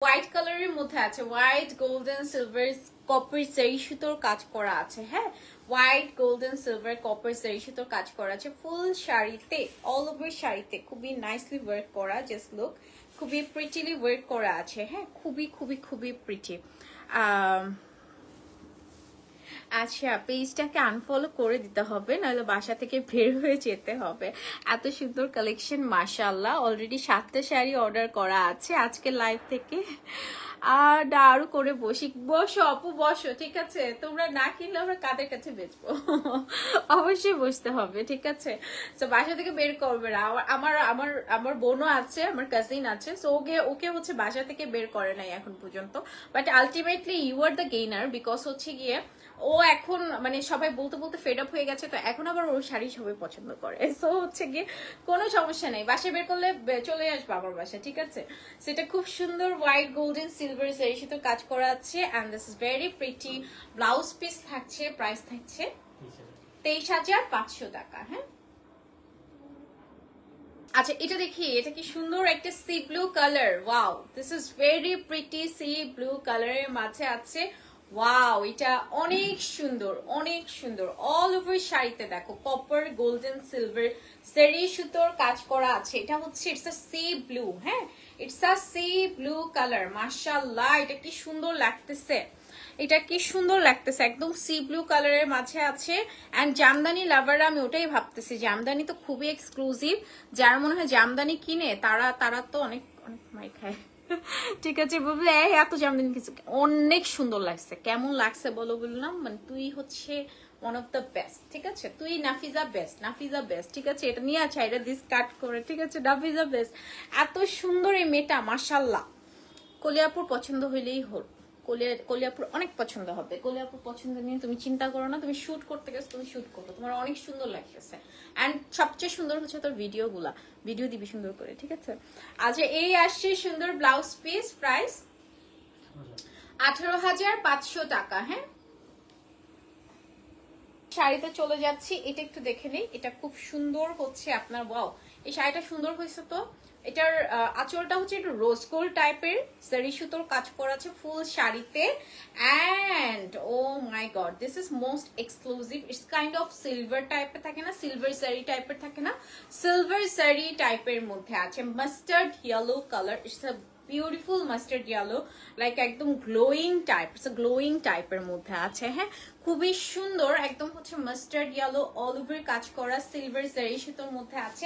White কালারের মধ্যে আছে, হোয়াইট গোল্ডেন সিলভার কপার জারি সুতোর কাজ করা আছে। হ্যাঁ, হোয়াইট গোল্ডেন সিলভার কপার জারি সুতোর কাজ করা আছে ফুল শাড়িতে, অল ওভার শাড়িতে খুবই নাইসলি ওয়ার্ক করা। জাস্ট লুক, খুবই প্রিটিলি ওয়ার্ক করা আছে। হ্যাঁ, খুবই খুবই খুবই প্রিটি। আচ্ছা, পেজটাকে আনফলো করে দিতে হবে, নাহলে বাসা থেকে বের হয়ে যেতে হবে। এত সুন্দর কালেকশন, মাশাআল্লাহ। অলরেডি 7টা শাড়ি অর্ডার করা আছে আজকে লাইভ থেকে। আর আরো করে বসো আপু, বসো, ঠিক আছে? তোমরা না কিনলে আমরা কাদের কাছে বেচবো? অবশ্যই বসতে হবে, ঠিক আছে? তো বাসা থেকে বের করবে না। আমার আমার আমার বোনও আছে, আমার কাজিন আছে, সো ওকে হচ্ছে বাসা থেকে বের করে নাই এখন পর্যন্ত। But ultimately you are the gainer, because হচ্ছে গিয়ে ও এখন মানে সবাই বলতে বলতে ফেড আপ হয়ে গেছে, তো এখন আবার ওর শাড়ি সবাই পছন্দ করে। সো হচ্ছে গিয়ে কোনো সমস্যা নেই, বাসায় বের করলে চলে আসবে আমার বাসায়, ঠিক আছে? সেটা খুব সুন্দর হোয়াইট গোল্ডেন সিলভার জারি সুতোর কাজ করা আছে, and this is very pretty. Blouse piece থাকছে, প্রাইস থাকছে 23,500 টাকা। হ্যাঁ, আচ্ছা এটা দেখি, এটা কি সুন্দর একটা C blue colour. Wow, this is very pretty. C blue কালারের মাঝে আছে, ওয়াও, এটা অনেক সুন্দর, অনেক সুন্দর। অল ওভার শাড়িতে দেখো কপার গোল্ডেন সিলভার সেরি সুতোর কাজ করা আছে। এটা হচ্ছে ইটস আ সি ব্লু। হ্যাঁ, it's a C blue colour. মাশাআল্লাহ, এটা কি সুন্দর লাগতেছে, এটা কি সুন্দর লাগতেছে, একদম সি ব্লু কালারের মাঝে আছে। এন্ড জামদানি লাভাররা আমি ওটাই ভাবতেছি, জামদানি তো খুবই এক্সক্লুসিভ। যারা মনে হয় জামদানি কিনে তারা তো অনেক অনেক মাই খায়। ঠিক আছে, বলবে এত জামদানি কিছু, অনেক সুন্দর লাগছে। কেমন লাগছে বলো, বললাম মানে তুই হচ্ছে ওয়ান অফ দ্য বেস্ট, ঠিক আছে? তুই নাফিজা বেস্ট, নাফিজা বেস্ট, ঠিক আছে? এটা নিয়ে আছে, এটা দিস কাট করে, ঠিক আছে? নাফিজা বেস্ট। এত সুন্দর এই মেয়েটা, মাশাআল্লাহ। কলিয়াপুর পছন্দ হইলেই হল, কলিয়াপুর অনেক পছন্দ হবে। কলিয়াপুর পছন্দ নিয়ে তুমি চিন্তা করো না, তুমি শুট করতে গেছো, তুমি শুট করো, তোমার অনেক সুন্দর লাগতেছে। এন্ড সবচেয়ে সুন্দর হচ্ছে তোর ভিডিও দিবি সুন্দর করে, ঠিক আছে? আচ্ছা, এই আসছে সুন্দর ব্লাউজ পিস, প্রাইস 18,500 টাকা। হ্যাঁ, শাড়িতে চলে যাচ্ছি, এটা একটু দেখে নেই। এটা খুব সুন্দর হচ্ছে আপনার, ওয়াও, এই শাড়িটা সুন্দর হয়েছে তো। এটার আঁচলটা হচ্ছে একটু রোজ গোল্ড টাইপের জারি সুতোর কাজ করা আছে ফুল শাড়িতে। And oh my God, this is most exclusive. It's kind of silver টাইপের থাকে না, সিলভার জারি টাইপের থাকে না, সিলভার জারি টাইপের মধ্যে আছে mustard yellow colour. It's a beautiful mustard yellow, like একদম গ্লোয়িং টাইপ, গ্লোয়িং টাইপের মধ্যে আছে। হ্যাঁ, খুবই সুন্দর, একদম হচ্ছে মাস্টার্ড ইয়েলো অল ওভার কাজ করা সিলভার জারি সুতোর মধ্যে আছে।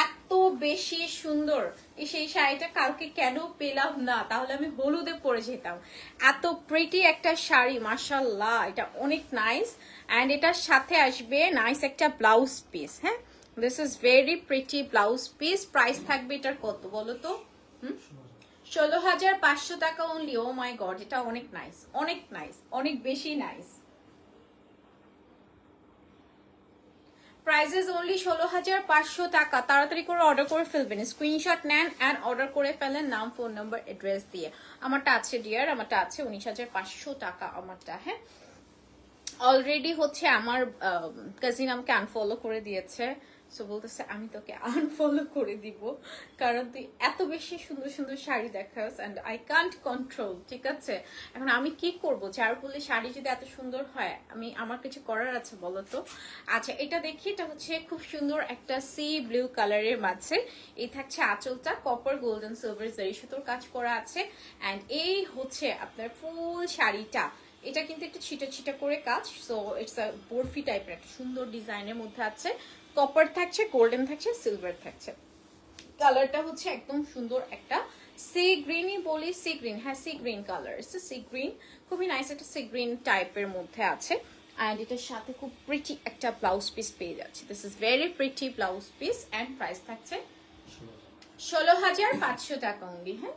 এত বেশি সুন্দর, সেই শাড়িটা কালকে কেন পেলাম না, তাহলে আমি হলুদে পরে যেতাম। এত প্রিটি একটা শাড়ি, মাশাআল্লাহ, এটা অনেক নাইস। এন্ড এটার সাথে আসবে নাইস একটা ব্লাউজ পিস। হ্যাঁ, this is very pretty blouse piece. Price থাকবে এটার কত বলো তো? 16,500 টাকা অনলি। ও মাই গড, এটা অনেক নাইস, অনেক নাইস, অনেক বেশি নাইস। প্রাইসেস অনলি 16,500 টাকা। তাড়াতাড়ি করে অর্ডার করে ফেলবেন, স্ক্রিনশট নেন এন্ড অর্ডার করে ফেলেন নাম, ফোন নাম্বার, অ্যাড্রেস দিয়ে। আমারটা আছে ডিয়ার, আমারটা আছে 19,500 টাকা আমারটা। হ্যাঁ, অলরেডি হচ্ছে আমার কাজিন আমাকে আনফলো করে দিয়েছে। সো বলতেছে আমি তোকে আনফলো করে দিব, কারণ তুই এত বেশি সুন্দর সুন্দর শাড়ি দেখাস এন্ড আই কান্ট কন্ট্রোল, ঠিক আছে? এখন আমি কি করব, যার বলে শাড়ি যদি এত সুন্দর হয়, আমার কিছু করার আছে বলো তো? আচ্ছা, এটা দেখি, এটা হচ্ছে খুব সুন্দর একটা সি ব্লু কালারের মাঝে এই থাকছে আঁচলটা কপার গোল্ডেন সিলভার জারি সুতোর কাজ করা আছে। এন্ড এই হচ্ছে আপনার ফুল শাড়িটা, এটা কিন্তু একটু ছিটা ছিটা করে কাজ। সো ইটস আ বরফি টাইপের একটা সুন্দর ডিজাইনের মধ্যে আছে, কপার থাকছে, গোল্ডেন থাকছে, সিলভার থাকছে। কালারটা হচ্ছে একদম সুন্দর একটা সি গ্রিনই বলি, সি গ্রিন, হ্যাঁ sea green colour, sea green, খুবই নাইস একটা সি গ্রিন টাইপের মধ্যে আছে। এন্ড এটার সাথে খুব প্রিটি একটা ব্লাউজ পিস পেয়ে যাচ্ছে। This is very pretty blouse piece. And price থাকছে 16,500 টাকা অনলি। হ্যাঁ,